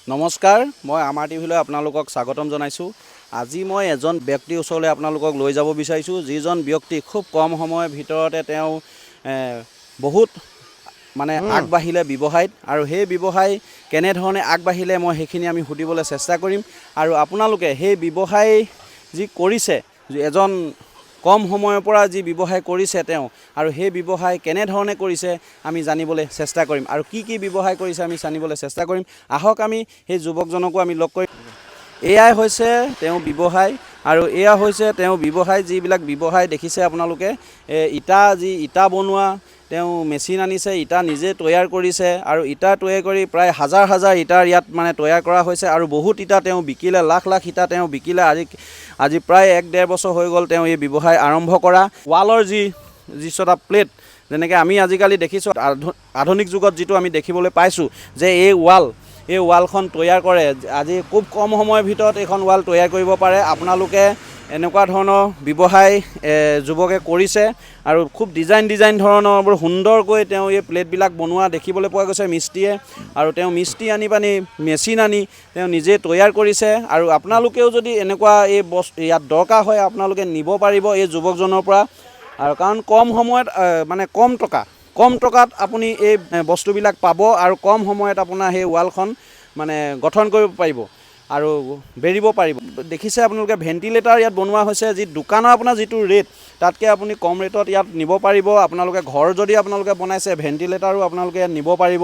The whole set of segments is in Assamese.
নমস্কাৰ, মই আমাৰ টিভিলৈ আপোনালোকক স্বাগতম জনাইছোঁ। আজি মই এজন ব্যক্তিৰ ওচৰলৈ আপোনালোকক লৈ যাব বিচাৰিছোঁ, যিজন ব্যক্তি খুব কম সময়ৰ ভিতৰতে তেওঁ বহুত মানে আগবাঢ়িলে ব্যৱসায়ত, আৰু সেই ব্যৱসায় কেনেধৰণে আগবাঢ়িলে মই সেইখিনি আমি সুধিবলৈ চেষ্টা কৰিম। আৰু আপোনালোকে সেই ব্যৱসায় যি কৰিছে, এজন কম সময়ৰ পৰা যি ব্যৱসায় কৰিছে তেওঁ, আৰু সেই ব্যৱসায় কেনেধৰণে কৰিছে আমি জানিবলৈ চেষ্টা কৰিম, আৰু কি কি ব্যৱসায় কৰিছে আমি জানিবলৈ চেষ্টা কৰিম। আহক আমি সেই যুৱকজনকো আমি লগ কৰিম। এয়াই হৈছে তেওঁ ব্যৱসায়, আৰু এয়া হৈছে তেওঁ ব্যৱসায়, যিবিলাক ব্যৱসায় দেখিছে আপোনালোকে। ইটা বনোৱা তেওঁ মেচিন আনিছে, ইটা নিজে তৈয়াৰ কৰিছে, আৰু ইটা তৈয়াৰ কৰি প্ৰায় হাজাৰ হাজাৰ ইটাৰ ইয়াত মানে তৈয়াৰ কৰা হৈছে, আৰু বহুত ইটা তেওঁ বিকিলে, লাখ লাখ ইটা তেওঁ বিকিলে। আজি প্ৰায় 1-1.5 বছৰ হৈ গ'ল তেওঁ এই ব্যৱসায় আৰম্ভ কৰা। ৱালৰ যি ছটা প্লেট, যেনেকৈ আমি আজিকালি দেখিছোঁ আধুনিক যুগত যিটো আমি দেখিবলৈ পাইছোঁ যে এই ৱালখন তৈয়াৰ কৰে। আজি খুব কম সময়ৰ ভিতৰত এইখন ৱাল তৈয়াৰ কৰিব পাৰে। আপোনালোকে এনেকুৱা ধৰণৰ ব্যৱসায় যুৱকে কৰিছে, আৰু খুব ডিজাইন ধৰণৰ বৰ সুন্দৰকৈ তেওঁ এই প্লেটবিলাক বনোৱা দেখিবলৈ পোৱা গৈছে মিস্ত্ৰীয়ে। আৰু তেওঁ মিস্ত্ৰী আনি মেচিন আনি তেওঁ নিজে তৈয়াৰ কৰিছে। আৰু আপোনালোকেও যদি এনেকুৱা এই বস্তু ইয়াত দৰকাৰ হয়, আপোনালোকে নিব পাৰিব এই যুৱকজনৰ পৰা। আৰু কাৰণ কম সময়ত মানে কম টকাত আপুনি এই বস্তুবিলাক পাব, আৰু কম সময়ত আপোনাৰ সেই ৱালখন মানে গঠন কৰিব পাৰিব আৰু বেৰিব পাৰিব। দেখিছে আপোনালোকে ভেণ্টিলেটাৰ ইয়াত বনোৱা হৈছে, যি দোকানৰ আপোনাৰ যিটো ৰেট, তাতকৈ আপুনি কম ৰেটত ইয়াত নিব পাৰিব। আপোনালোকে ঘৰ যদি আপোনালোকে বনাইছে, ভেণ্টিলেটাৰো আপোনালোকে ইয়াত নিব পাৰিব।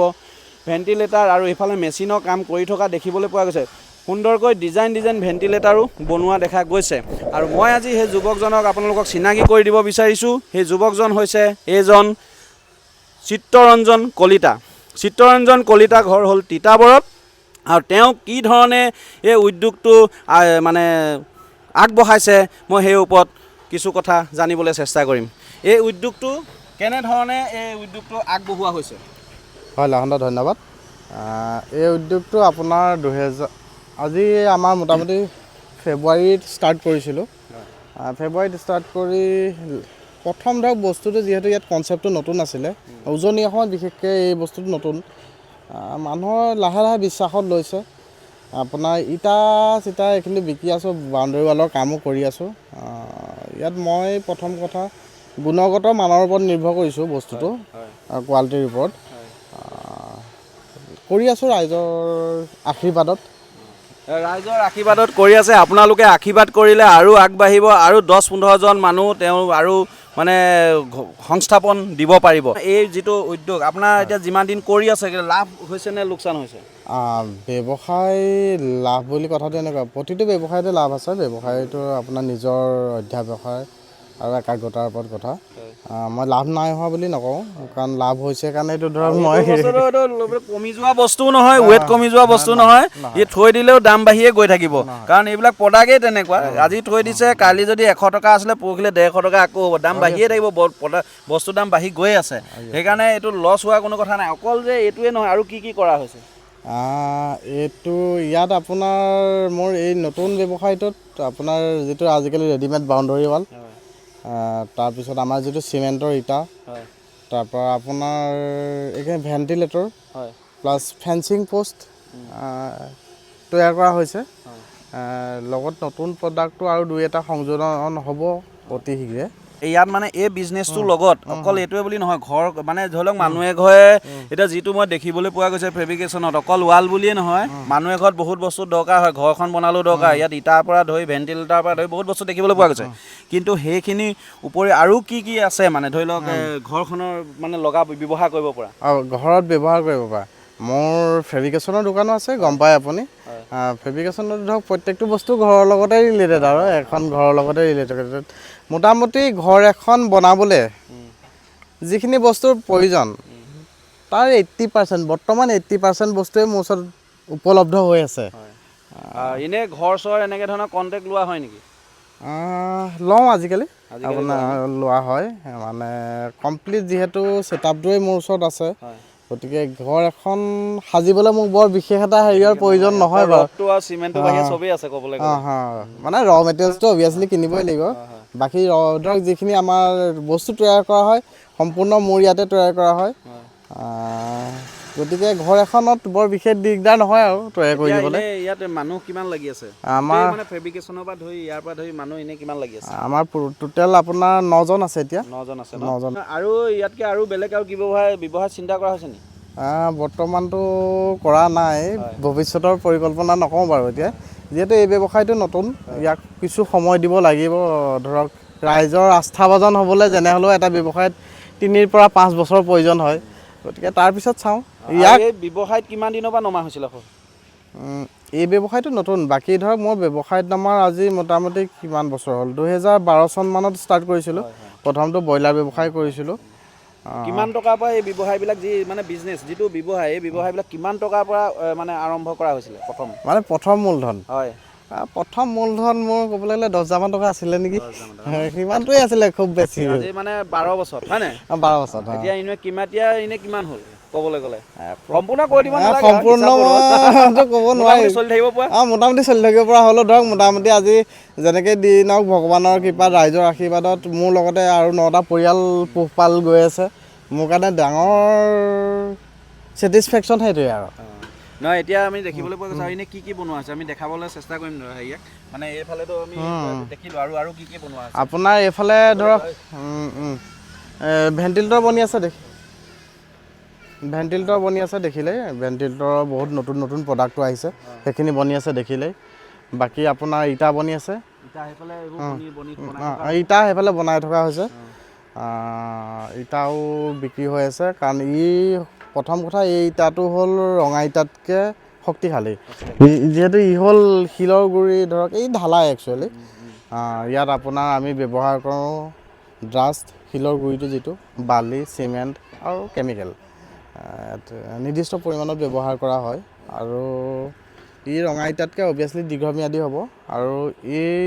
ভেণ্টিলেটাৰ আৰু এইফালে মেচিনৰ কাম কৰি থকা দেখিবলৈ পোৱা গৈছে। সুন্দৰকৈ ডিজাইন ভেণ্টিলেটাৰো বনোৱা দেখা গৈছে। আৰু মই আজি সেই যুৱকজনক আপোনালোকক চিনাকি কৰি দিব বিচাৰিছোঁ। সেই যুৱকজন হৈছে এইজন চিত্ৰৰঞ্জন কলিতা। চিত্ৰৰঞ্জন কলিতা ঘৰ হ'ল তিতাবৰত, আৰু তেওঁ কি ধৰণে এই উদ্যোগটো মানে আগবঢ়াইছে, মই সেই ওপৰত কিছু কথা জানিবলৈ চেষ্টা কৰিম। এই উদ্যোগটো কেনেধৰণে আগবঢ়োৱা হৈছে? হয় লাহন, ধন্যবাদ। এই উদ্যোগটো আপোনাৰ আজি আমাৰ মোটামুটি ফেব্ৰুৱাৰীত ষ্টাৰ্ট কৰিছিলোঁ। ফেব্ৰুৱাৰীত ষ্টাৰ্ট কৰি প্ৰথম ধৰক বস্তুটো যিহেতু ইয়াত কনচেপ্টটো নতুন আছিলে, উজনি অসমত বিশেষকৈ এই বস্তুটো নতুন, মানুহৰ লাহে লাহে বিশ্বাসত লৈছে। আপোনাৰ ইটা চিটা এইখিনি বিকি আছোঁ, বাউণ্ডেৰী ৱালৰ কামো কৰি আছোঁ। ইয়াত মই প্ৰথম কথা গুণগত মানৰ ওপৰত নিৰ্ভৰ কৰিছোঁ বস্তুটো, কোৱালিটিৰ ওপৰত কৰি আছোঁ ৰাইজৰ আশীৰ্বাদত। কৰি আছে। আপোনালোকে আশীৰ্বাদ কৰিলে আৰু আগবাঢ়িব, আৰু 10-15জন মানুহ তেওঁ আৰু মানে সংস্থাপন দিব পাৰিব। এই যিটো উদ্যোগ আপোনাৰ এতিয়া যিমান দিন কৰি আছে, লাভ হৈছে নে লোকচান হৈছে? ব্যৱসায় লাভ বুলি কথাটো এনেকুৱা, প্ৰতিটো ব্যৱসায়তে লাভ আছে। ব্যৱসায়টো আপোনাৰ নিজৰ অধ্যাৱসায় আৰু একাগ্ৰতাৰ ওপৰত কথা। মই লাভ নাই হোৱা বুলি নকওঁ, কাৰণ লাভ হৈছে কাৰণেতো ধৰক মই কমি যোৱা বস্তু নহয়, ৱেট কমি যোৱা বস্তু নহয়। ই থৈ দিলেও দাম বাঢ়িয়ে গৈ থাকিব, কাৰণ এইবিলাক প্ৰডাক্টেই তেনেকুৱা। আজি থৈ দিছে, কালি যদি 100 টকা আছিলে, পৰহিলে 150 টকা আকৌ হ'ব, দাম বাঢ়িয়ে থাকিব। বস্তুৰ দাম বাঢ়ি গৈ আছে, সেইকাৰণে এইটো লছ হোৱাৰ কোনো কথা নাই। অকল যে এইটোৱে নহয়, আৰু কি কৰা হৈছে? ইয়াত আপোনাৰ মোৰ এই নতুন ব্যৱসায়টোত আপোনাৰ যিটো আজিকালি ৰেডিমেড বাউণ্ডেৰী ৱাল, তাৰপিছত আমাৰ যিটো চিমেণ্টৰ ইটা, তাৰপৰা আপোনাৰ এইখিনি ভেণ্টিলেটৰ প্লাছ ফেঞ্চিং পোষ্ট তৈয়াৰ কৰা হৈছে। লগত নতুন প্ৰডাক্টটো আৰু 2-এটা সংযোজন হ'ব অতি শীঘ্ৰে। ইয়াত মানে এই বিজনেছটোৰ লগত অকল এইটোৱে বুলি নহয়, ঘৰ মানে ধৰি লওক মানুহে ঘৰে এতিয়া যিটো মই দেখিবলৈ পোৱা গৈছে ফেব্ৰিকেশ্যনত, অকল ৱাল বুলিয়ে নহয়, মানুহে ঘৰত বহুত বস্তু দৰকাৰ হয়। ঘৰখন বনালেও দৰকাৰ, ইয়াত ইটাৰ পৰা ধৰি ভেণ্টিলেটাৰৰ পৰা ধৰি বহুত বস্তু দেখিবলৈ পোৱা গৈছে। কিন্তু সেইখিনি উপৰি আৰু কি আছে, মানে ধৰি লওক ঘৰখনৰ মানে ব্যৱহাৰ কৰিব পৰা? ঘৰত ব্যৱহাৰ কৰিব পৰা মোৰ ফেব্ৰিকেশ্যনৰ দোকানো আছে, গম পায় আপুনি। ফেব্ৰিকেশ্যনত ধৰক প্ৰত্যেকটো বস্তু ঘৰৰ লগতে ৰিলেটেড, আৰু এখন ঘৰৰ লগতে ৰিলেটেড। মোটামুটি ঘৰ এখন বনাবলৈ যিখিনি বস্তুৰ প্ৰয়োজন, তাৰ 80%, বৰ্তমান 80% বস্তুৱে মোৰ ওচৰত উপলব্ধ হৈ আছে। এনেই ঘৰ চৰ এনেকৈ ধৰণৰ কণ্টেক্ট লোৱা হয় নেকি? লওঁ আজিকালি আপোনাৰ লোৱা হয়, মানে কমপ্লিট যিহেতু ছেটআপটোৱেই মোৰ ওচৰত আছে, গতিকে ঘৰ এখন সাজিবলৈ মোক বৰ বিশেষ এটা হেৰিয়ৰ প্ৰয়োজন নহয় বাৰু। মানে ৰ মেটেৰিয়েলছটো অভিয়াছলি কিনিবই লাগিব। বাকী ধৰক যিখিনি আমাৰ বস্তু তৈয়াৰ কৰা হয়, সম্পূৰ্ণ মোৰ ইয়াতে তৈয়াৰ কৰা হয়। গতিকে ঘৰ এখনত বৰ বিশেষ দিগদাৰ নহয় আৰু তৈয়াৰ কৰি এতিয়া দিবলৈ। এনেই ইয়াত মানুহ কিমান লাগি আছে আমাৰ মানে ফেব্ৰিকেশ্যনৰ পৰা ধৰি ইয়াৰ পৰা ধৰি মানুহ এনেই কিমান লাগি আছে? আমাৰ টোটেল আপোনাৰ 9জন আছে এতিয়া। 9জন আছে ন? 9জন। আৰু ইয়াতকৈ আৰু বেলেগ আৰু কি ব্যৱসায় চিন্তা কৰা হৈছে নেকি? বৰ্তমানটো কৰা নাই, হয়। ভৱিষ্যতৰ পৰিকল্পনা নকওঁ বাৰু এতিয়া। যিহেতু এই ব্যৱসায়টো নতুন, ইয়াক কিছু সময় দিব লাগিব। ধৰক ৰাইজৰ আস্থাভাজন হ'বলৈ যেনেহ'লেও এটা ব্যৱসায়ত 3 পৰা 5 বছৰৰ প্ৰয়োজন হয়। গতিকে তাৰপিছত চাওঁ। ইয়াক এই ব্যৱসায়ত কিমান দিনৰ পৰা নমা হৈছিল আকৌ? এই ব্যৱসায়টো নতুন। বাকী ধৰক মই ব্যৱসায়ত নমাৰ আজি মোটামুটি কিমান বছৰ হ'ল, 2012 চনমানত ষ্টাৰ্ট কৰিছিলোঁ। প্ৰথমটো ব্ৰইলাৰ ব্যৱসায় কৰিছিলোঁ। কিমান টকাৰ পৰা এই ব্যৱসায়বিলাক যি মানে বিজনেছ যিটো ব্যৱসায়, এই ব্যৱসায়বিলাক কিমান টকাৰ পৰা মানে আৰম্ভ কৰা হৈছিলে প্ৰথম? মানে প্ৰথম মূলধন? হয়। প্ৰথম মূলধন মোৰ ক'বলৈ গ'লে 10,000 টকা আছিলে নেকি। 10,000 টকা ন? সিমানটোৱে আছিলে, খুব বেছি। আজি মানে 12 বছৰত হয় নাই? 12 বছৰত। এতিয়া এনেই কিমান হ'ল ক'বলৈ গ'লে? সম্পূৰ্ণ কৈ দিব নালাগে, সম্পূৰ্ণ মইতো ক'ব নোৱাৰি। চলি থাকিব পৰা? মোটামুটি চলি থাকিব পৰা হ'লেও ধৰক মোটামুটি আজি যেনেকৈ দিনক ভগৱানৰ কৃপাত ৰাইজৰ আশীৰ্বাদত মোৰ লগতে আৰু 9টা পৰিয়াল পোহপাল গৈ আছে। মোৰ কাৰণে ডাঙৰ ছেটিছফেকশ্যন সেইটোৱে আৰু। নহয় এতিয়া আমি দেখিবলৈ পোৱা গৈছে, এনেই কি বনোৱা হৈছে আমি দেখাবলৈ চেষ্টা কৰিম হেৰিয়াক। মানে এইফালেতো আমি দেখিলোঁ আৰু কি বনোৱা হৈছে? আপোনাৰ এইফালে ধৰক ভেণ্টিলেটৰ বনি আছে ভেণ্টিলেটৰ বনি আছে দেখিলেই। ভেণ্টিলেটৰৰ বহুত নতুন প্ৰডাক্টটো আহিছে, সেইখিনি বনি আছে দেখিলেই। বাকী আপোনাৰ ইটা বনি আছে। ইটা সেইফালে বনাই থকা হৈছে। ইটাও বিক্ৰী হৈ আছে, কাৰণ প্ৰথম কথা এই ইটাটো হ'ল ৰঙা ইটাতকৈ শক্তিশালী। যিহেতু হ'ল শিলৰ গুড়ি, ধৰক এই ঢালাই একচুৱেলি। ইয়াত আপোনাৰ আমি ব্যৱহাৰ কৰোঁ ড্ৰাষ্ট, শিলৰ গুড়িটো যিটো, বালি, চিমেণ্ট আৰু কেমিকেল নিৰ্দিষ্ট পৰিমাণত ব্যৱহাৰ কৰা হয়। আৰু ৰঙা ইটাতকৈ অভিয়াছলি দীৰ্ঘম্যাদী হ'ব। আৰু এই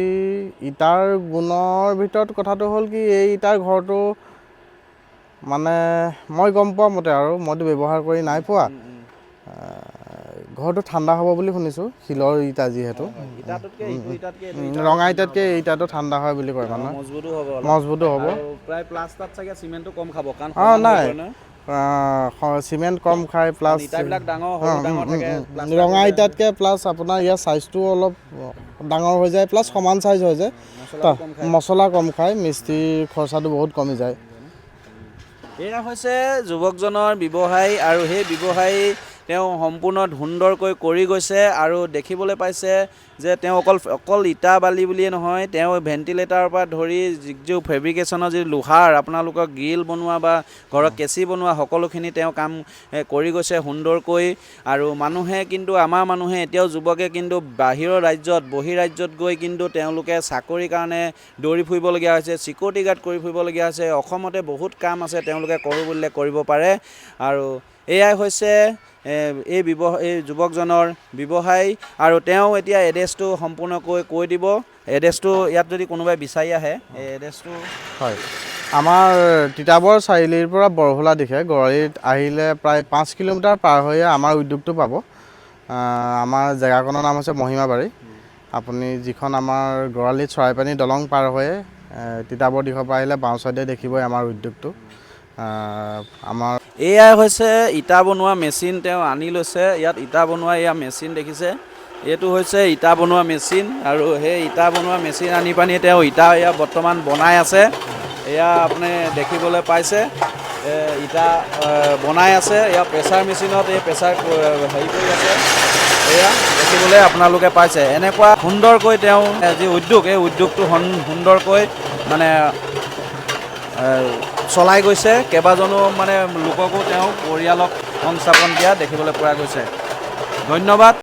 ইটাৰ গুণৰ ভিতৰত কথাটো হ'ল কি, এই ইটাৰ ঘৰটো মানে মই গম পোৱা মতে আৰু মইতো ব্যৱহাৰ কৰি নাই পোৱা, ঘৰটো ঠাণ্ডা হ'ব বুলি শুনিছোঁ, শিলৰ ইটা যিহেতু। ৰঙা ইটাতকৈ এই ইটাটো ঠাণ্ডা হয় বুলি কয় মানুহে। মজবুতো হ'ব। প্ৰায় প্লাষ্টাৰত চাগে চিমেণ্টটো কম খাব, কাৰণ নাই চিমেণ্ট কম খায়, প্লাছ ইটাবিলাক ডাঙৰ থাকে। ৰঙা ইটাতকৈ প্লাছ আপোনাৰ ইয়াৰ চাইজটোও অলপ ডাঙৰ হৈ যায়, প্লাছ সমান চাইজ হৈ যায়। মছলা কম খায়, মিস্ত্ৰীৰ খৰচাটো বহুত কমি যায়। এয়া হৈছে যুৱকজনৰ ব্যৱসায়, আৰু সেই ব্যৱসায় তেওঁ সম্পূৰ্ণ সুন্দৰকৈ কৰি গৈছে। আৰু দেখিবলৈ পাইছে যে তেওঁ অকল ইটা বালি বুলিয়ে নহয়, তেওঁ ভেণ্টিলেটাৰৰ পৰা ধৰি যিটো ফেব্ৰিকেশ্যনৰ যি লোহাৰ আপোনালোকৰ গ্ৰিল বনোৱা বা ঘৰত কেঁচি বনোৱা সকলোখিনি তেওঁ কাম কৰি গৈছে সুন্দৰকৈ। আৰু আমাৰ মানুহে এতিয়াও যুৱকে কিন্তু বাহিৰৰ ৰাজ্যত বহিৰাজ্যত গৈ কিন্তু তেওঁলোকে চাকৰিৰ কাৰণে দৌৰি ফুৰিবলগীয়া হৈছে, চিকিউৰিটি গাৰ্ড কৰি ফুৰিবলগীয়া হৈছে। অসমতে বহুত কাম আছে, তেওঁলোকে কৰোঁ বুলিলে কৰিব পাৰে। আৰু এয়াই হৈছে এই যুৱকজনৰ ব্যৱসায়। আৰু তেওঁ এতিয়া এড্ৰেছটো সম্পূৰ্ণকৈ কৈ দিব। এড্ৰেছটো ইয়াত যদি কোনোবাই বিচাৰি আহে, এই এড্ৰেছটো হয়, আমাৰ তিতাবৰ চাৰিআলিৰ পৰা বৰহোলা দিশে গড়ালিত আহিলে প্ৰায় 5 কিলোমিটাৰ পাৰ হৈয়ে আমাৰ উদ্যোগটো পাব। আমাৰ জেগাকণৰ নাম হৈছে মহিমাবাৰী। আপুনি যিখন আমাৰ গড়ালিত চৰাইপানী দলং পাৰ হৈয়ে তিতাবৰ দিশৰ পৰা আহিলে বাওঁ চাইডে দেখিবই আমাৰ উদ্যোগটো। এয়াই হৈছে ইটা বনোৱা মেচিন তেওঁ আনি লৈছে। ইয়াত ইটা বনোৱা এয়া মেচিন দেখিছে, এইটো হৈছে ইটা বনোৱা মেচিন। আৰু সেই ইটা বনোৱা মেচিন আনি পানি তেওঁ ইটা বৰ্তমান বনাই আছে। এয়া আপুনি দেখিবলৈ পাইছে, ইটা বনাই আছে। এয়া প্ৰেছাৰ মেচিনত এই প্ৰেছাৰ হেৰি কৰি আছে, এয়া দেখিবলৈ আপোনালোকে পাইছে। এনেকুৱা সুন্দৰকৈ তেওঁ যি উদ্যোগ, এই উদ্যোগটো সুন্দৰকৈ মানে চলাই গৈছে। কেইবাজনো মানে লোককো তেওঁ পৰিয়ালক সংস্থাপন দিয়া দেখিবলৈ পোৱা গৈছে। ধন্যবাদ।